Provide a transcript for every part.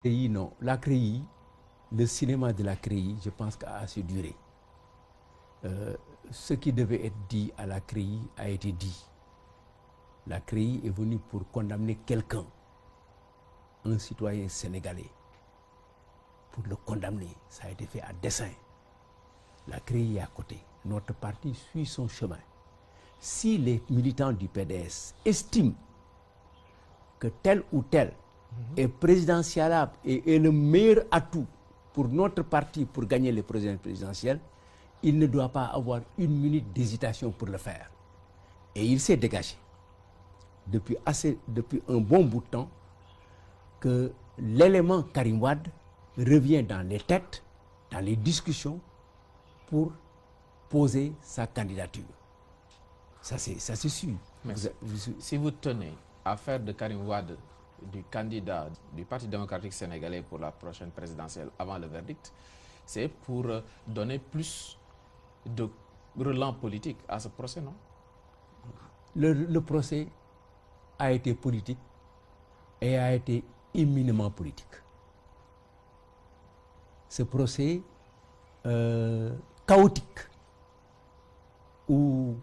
CREI, non. La CREI, le cinéma de la CREI, je pense qu'a assez duré. Ce qui devait être dit à la CREI a été dit. La CREI est venue pour condamner quelqu'un, un citoyen sénégalais, pour le condamner. Ça a été fait à dessein. La CREI est à côté. Notre parti suit son chemin. Si les militants du PDS estiment que tel ou tel est présidentiable et est le meilleur atout pour notre parti pour gagner les présidentielles, il ne doit pas avoir une minute d'hésitation pour le faire. Et il s'est dégagé depuis un bon bout de temps que l'élément Karim Wade revient dans les têtes, dans les discussions pour poser sa candidature. Ça c'est sûr. Mais si vous tenez à faire de Karim Wade du candidat du Parti démocratique sénégalais pour la prochaine présidentielle avant le verdict, c'est pour donner plus de relents politique à ce procès, non? Le procès a été politique et a été éminemment politique. Ce procès chaotique où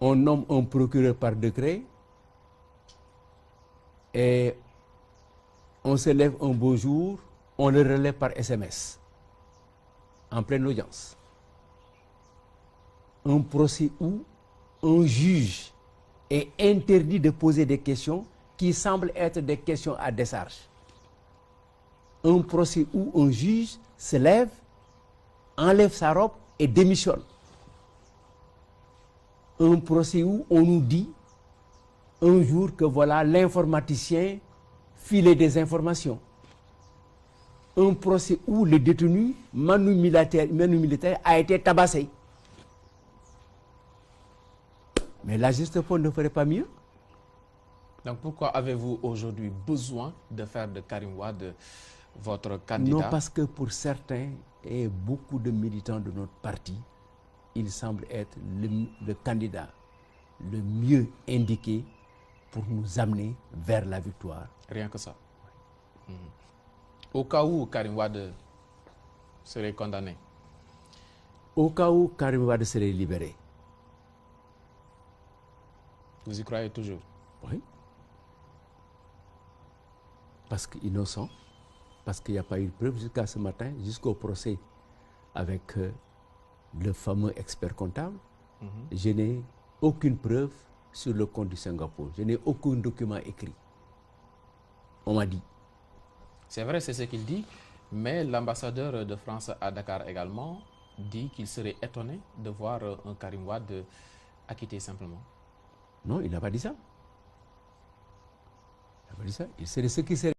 on nomme un procureur par décret et on se lève un beau jour, on le relève par SMS en pleine audience. Un procès où un juge est interdit de poser des questions qui semblent être des questions à décharge. Un procès où un juge se lève, enlève sa robe et démissionne. Un procès où on nous dit un jour que voilà l'informaticien filait des informations. Un procès où le détenu, Manu militaire, a été tabassé. Mais la Gestapo ne ferait pas mieux. Donc pourquoi avez-vous aujourd'hui besoin de faire de Karim Wade votre candidat? Non, parce que pour certains et beaucoup de militants de notre parti, il semble être le candidat le mieux indiqué pour nous amener vers la victoire. Rien que ça. Au cas où Karim Wade serait condamné? Au cas où Karim Wade serait libéré. Vous y croyez toujours? Oui. Parce qu'innocent, parce qu'il n'y a pas eu de preuve jusqu'à ce matin, jusqu'au procès avec le fameux expert comptable. Je n'ai aucune preuve sur le compte du Singapour. Je n'ai aucun document écrit. On m'a dit. C'est vrai, c'est ce qu'il dit, mais l'ambassadeur de France à Dakar également dit qu'il serait étonné de voir un Karim Wade acquitté simplement. Non, il n'a pas dit ça. Il n'a pas dit ça. Il serait ce qui serait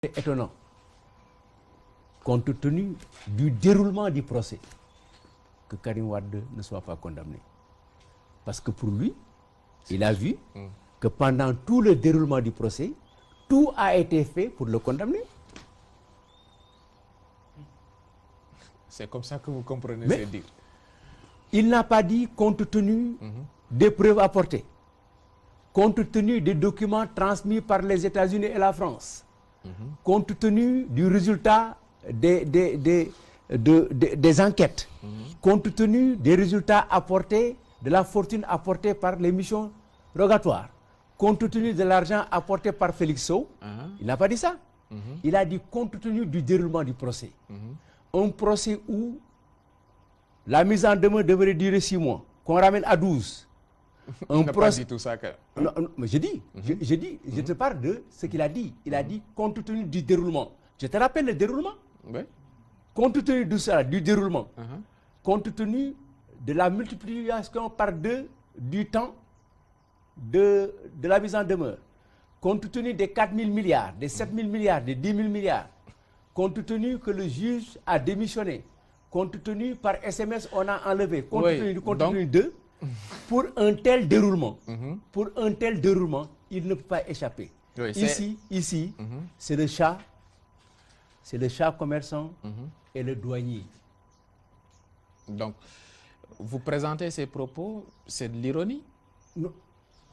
C'est étonnant, compte tenu du déroulement du procès, que Karim Wade ne soit pas condamné. Parce que pour lui, il a vu que pendant tout le déroulement du procès, tout a été fait pour le condamner. C'est comme ça que vous comprenez Mais ces dires. il n'a pas dit compte tenu des preuves apportées, compte tenu des documents transmis par les États-Unis et la France, compte tenu du résultat des enquêtes, compte tenu des résultats apportés, de la fortune apportée par les missions rogatoires, compte tenu de l'argent apporté par Félix Sow, il n'a pas dit ça. Il a dit compte tenu du déroulement du procès. Un procès où la mise en demeure devrait durer 6 mois, qu'on ramène à 12. Il n'a pas dit tout ça. Non, non, mais je dis, je te parle de ce qu'il a dit. Il a dit compte tenu du déroulement. Je te rappelle le déroulement. Oui. Compte tenu de ça, du déroulement, compte tenu de la multiplication par 2 du temps de la mise en demeure, compte tenu des 4 000 milliards, des 7 000 milliards, des 10 000 milliards, compte tenu que le juge a démissionné, compte tenu par SMS on a enlevé, compte tenu de, pour un tel déroulement, il ne peut pas échapper. Oui, ici, c'est le chat commerçant et le douanier. Donc, vous présentez ces propos, c'est de l'ironie? Non,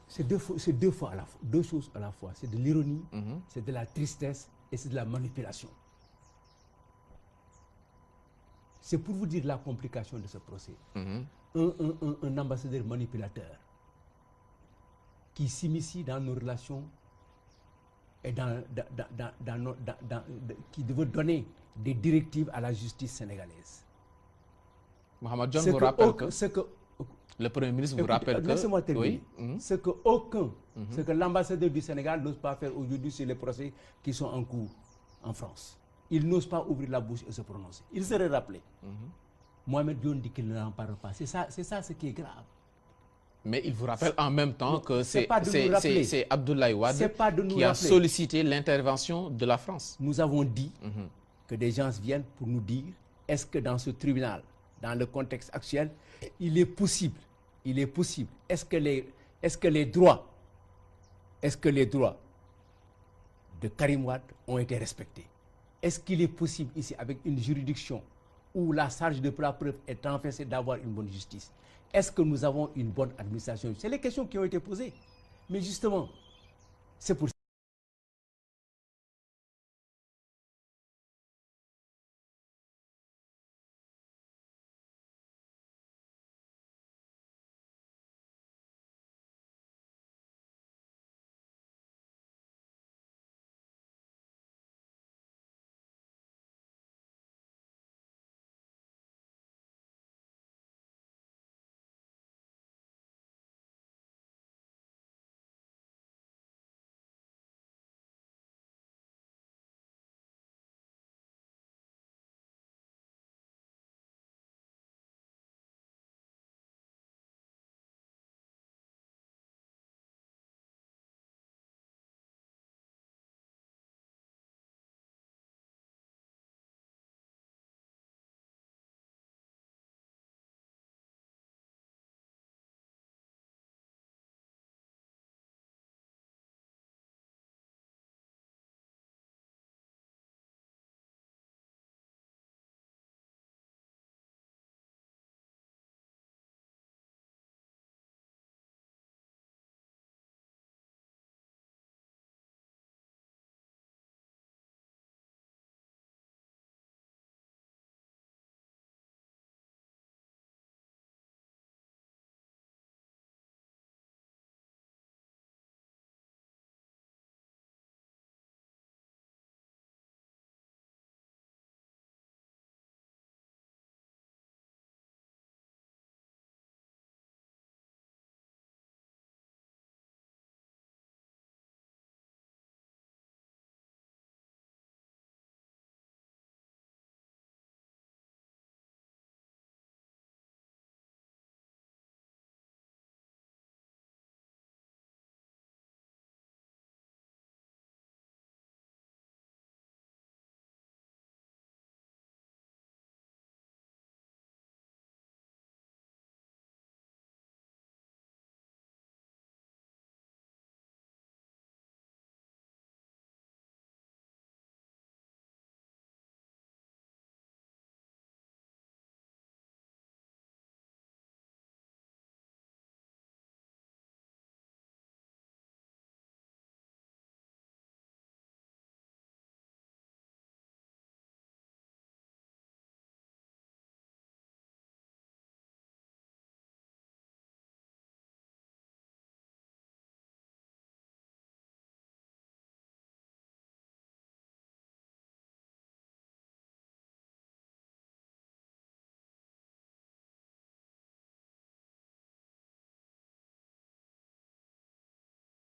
c'est deux fois à la fois, deux choses à la fois. C'est de l'ironie, c'est de la tristesse et c'est de la manipulation. C'est pour vous dire la complication de ce procès. Un ambassadeur manipulateur qui s'immisce dans nos relations et qui veut donner des directives à la justice sénégalaise. Mohamed John vous rappelle que le Premier ministre vous rappelle que... Laissez-moi terminer. Ce que l'ambassadeur du Sénégal n'ose pas faire aujourd'hui sur les procès qui sont en cours en France. Il n'ose pas ouvrir la bouche et se prononcer. Il serait rappelé. Mohamed John dit qu'il n'en parle pas. C'est ça ce qui est grave. Mais il vous rappelle en même temps que c'est Abdoulaye Wade qui a sollicité l'intervention de la France. Nous avons dit que des gens viennent pour nous dire est-ce que dans ce tribunal, dans le contexte actuel, il est possible, est-ce que les droits de Karim Wade ont été respectés? Est-ce qu'il est possible ici, avec une juridiction où la charge de la preuve est renversée, d'avoir une bonne justice? Est-ce que nous avons une bonne administration? C'est les questions qui ont été posées. Mais justement, c'est pour ça.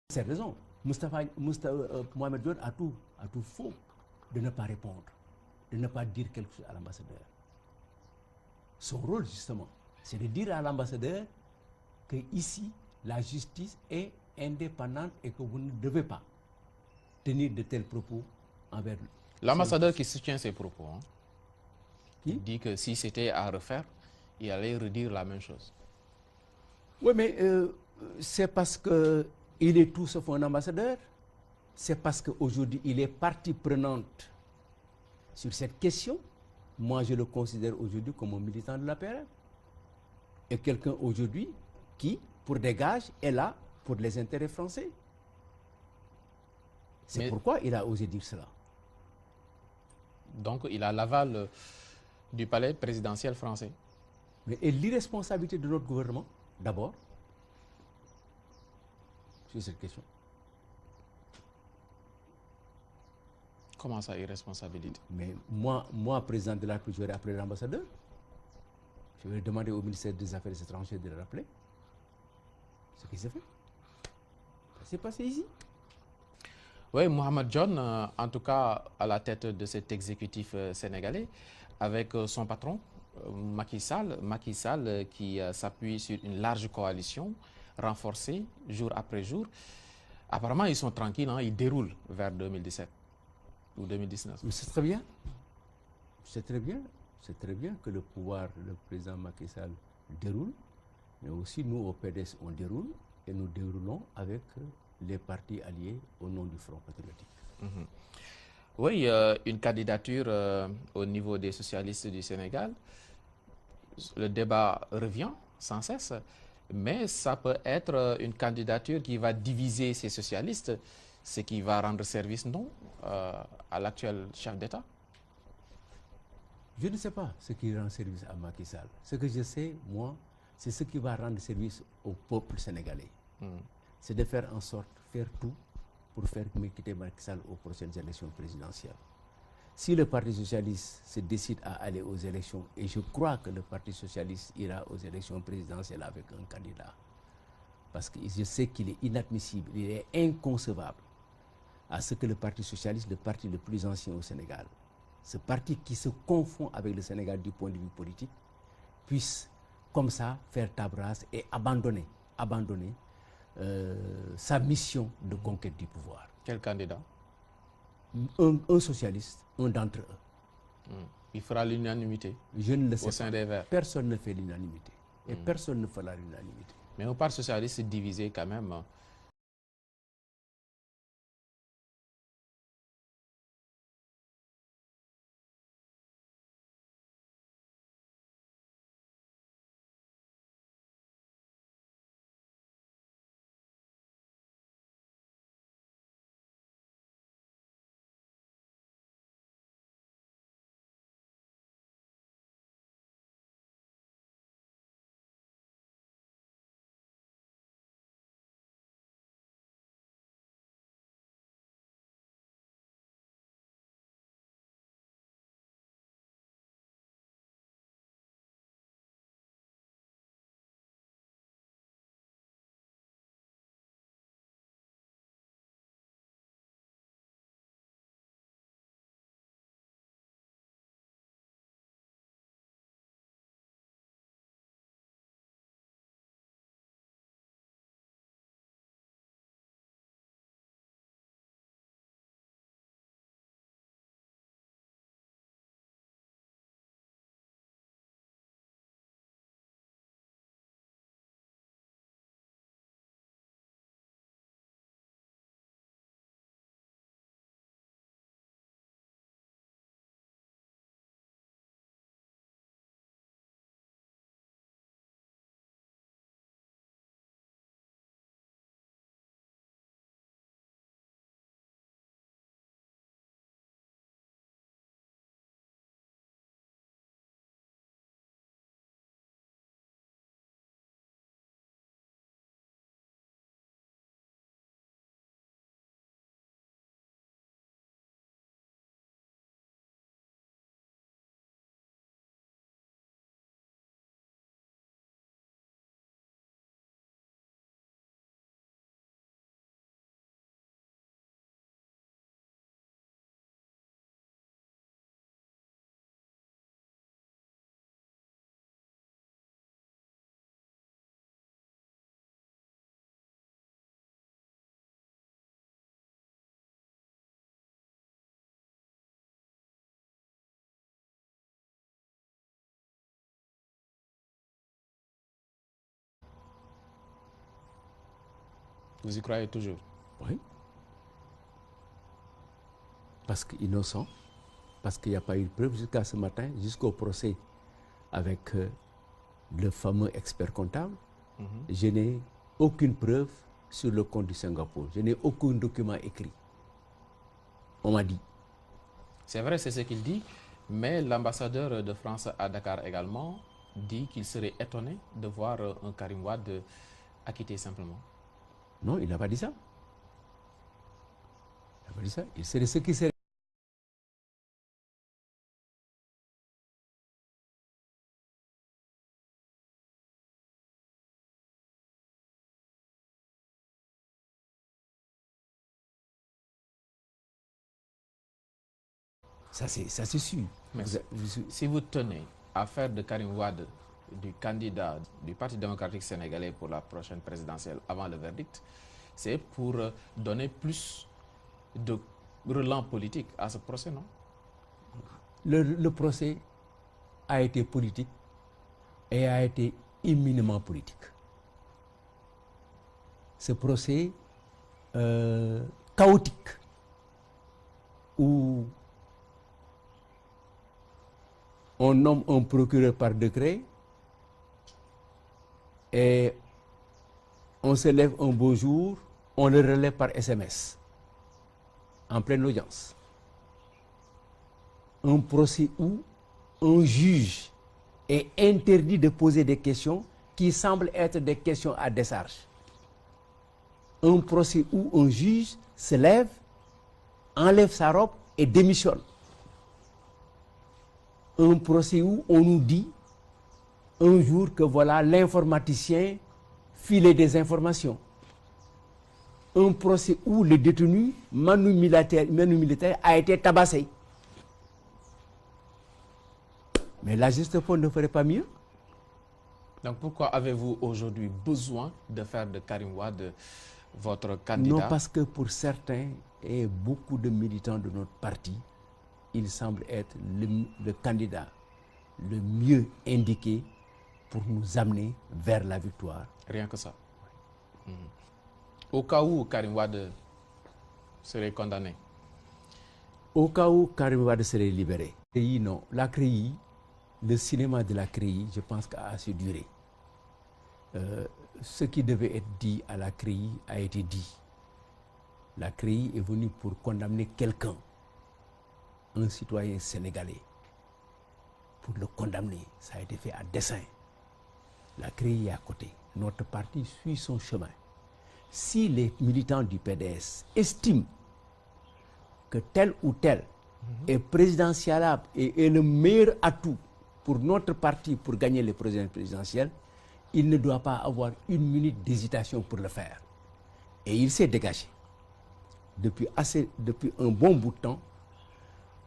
C'est raison. Mohamed Dione a tout faux de ne pas répondre, de ne pas dire quelque chose à l'ambassadeur. Son rôle, justement, c'est de dire à l'ambassadeur que ici, la justice est indépendante et que vous ne devez pas tenir de tels propos envers lui. L'ambassadeur qui soutient ces propos, hein, Qui dit que si c'était à refaire, il allait redire la même chose. Oui, mais c'est parce qu'il est tout sauf un ambassadeur. C'est parce qu'aujourd'hui, il est partie prenante sur cette question. Moi, je le considère aujourd'hui comme un militant de la PRL. Et quelqu'un aujourd'hui qui, pour des gages, est là pour les intérêts français. C'est pourquoi il a osé dire cela. Donc, il a l'aval du palais présidentiel français. Mais et l'irresponsabilité de notre gouvernement, d'abord, sur cette question. Comment ça, irresponsabilité? Mais moi, président de la République, je vais appeler l'ambassadeur. Je vais demander au ministère des Affaires étrangères de le rappeler. Ce qui s'est fait. Ça s'est passé ici. Oui, Mohamed Dione, en tout cas à la tête de cet exécutif sénégalais, avec son patron, Macky Sall qui s'appuie sur une large coalition renforcée jour après jour. Apparemment, ils sont tranquilles, hein, ils déroulent vers 2017 ou 2019. Mais c'est très bien. C'est très bien. C'est très bien que le pouvoir, le président Macky Sall déroule. Mais aussi, nous, au PDS, on déroule. Et nous déroulons avec les partis alliés au nom du Front patriotique. Mm-hmm. Oui, une candidature au niveau des socialistes du Sénégal. Le débat revient sans cesse, mais ça peut être une candidature qui va diviser ces socialistes, ce qui va rendre service, non, à l'actuel chef d'État? Je ne sais pas ce qui rend service à Macky Sall. Ce que je sais, moi, c'est ce qui va rendre service au peuple sénégalais. C'est de faire en sorte, faire tout pour faire quitter Macky Sall aux prochaines élections présidentielles. Si le Parti socialiste se décide à aller aux élections, et je crois que le Parti socialiste ira aux élections présidentielles avec un candidat, parce que je sais qu'il est inadmissible, il est inconcevable à ce que le Parti socialiste, le parti le plus ancien au Sénégal, ce parti qui se confond avec le Sénégal du point de vue politique, puisse comme ça faire table rase et abandonner sa mission de conquête du pouvoir. Quel candidat? Un socialiste, un d'entre eux. Il fera l'unanimité. Je ne le sais au sein des Verts. Personne ne fait l'unanimité. Et personne ne fera l'unanimité. Mais au Parti socialiste, c'est divisé quand même. Vous y croyez toujours? Oui. Parce qu'innocent, parce qu'il n'y a pas eu de preuve jusqu'à ce matin, jusqu'au procès avec le fameux expert comptable. Je n'ai aucune preuve sur le compte du Singapour. Je n'ai aucun document écrit. On m'a dit. C'est vrai, c'est ce qu'il dit, mais l'ambassadeur de France à Dakar également dit qu'il serait étonné de voir un Karim Wade acquitté simplement. Non, il n'a pas dit ça. Il n'a pas dit ça. Il serait ce qui serait. Ça, c'est sûr. Si vous tenez à faire de Karim Wade du candidat du Parti démocratique sénégalais pour la prochaine présidentielle avant le verdict, c'est pour donner plus de relents politique à ce procès, non? Le procès a été politique et a été éminemment politique. Ce procès chaotique où on nomme un procureur par décret et on se lève un beau jour, on le relève par SMS en pleine audience. Un procès où un juge est interdit de poser des questions qui semblent être des questions à décharge. Un procès où un juge se lève, enlève sa robe et démissionne. Un procès où on nous dit un jour que voilà l'informaticien filait des informations. Un procès où le détenu, Manu militaire, a été tabassé. Mais la Gestapo ne ferait pas mieux. Donc pourquoi avez-vous aujourd'hui besoin de faire de Karim Wade votre candidat? Non, parce que pour certains et beaucoup de militants de notre parti, il semble être le candidat le mieux indiqué pour nous amener vers la victoire. Rien que ça. Au cas où Karim Wade serait condamné? Au cas où Karim Wade serait libéré. CREI, non. La CREI, le cinéma de la CREI, je pense qu'a assez duré. Ce qui devait être dit à la CREI a été dit. La CREI est venue pour condamner quelqu'un, un citoyen sénégalais, pour le condamner. Ça a été fait à dessein. La CREI est à côté. Notre parti suit son chemin. Si les militants du PDS estiment que tel ou tel est présidentiable et est le meilleur atout pour notre parti pour gagner les présidentielles, il ne doit pas avoir une minute d'hésitation pour le faire. Et il s'est dégagé depuis un bon bout de temps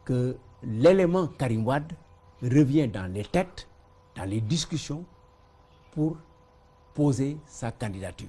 que l'élément Karim Wade revient dans les têtes, dans les discussions pour poser sa candidature.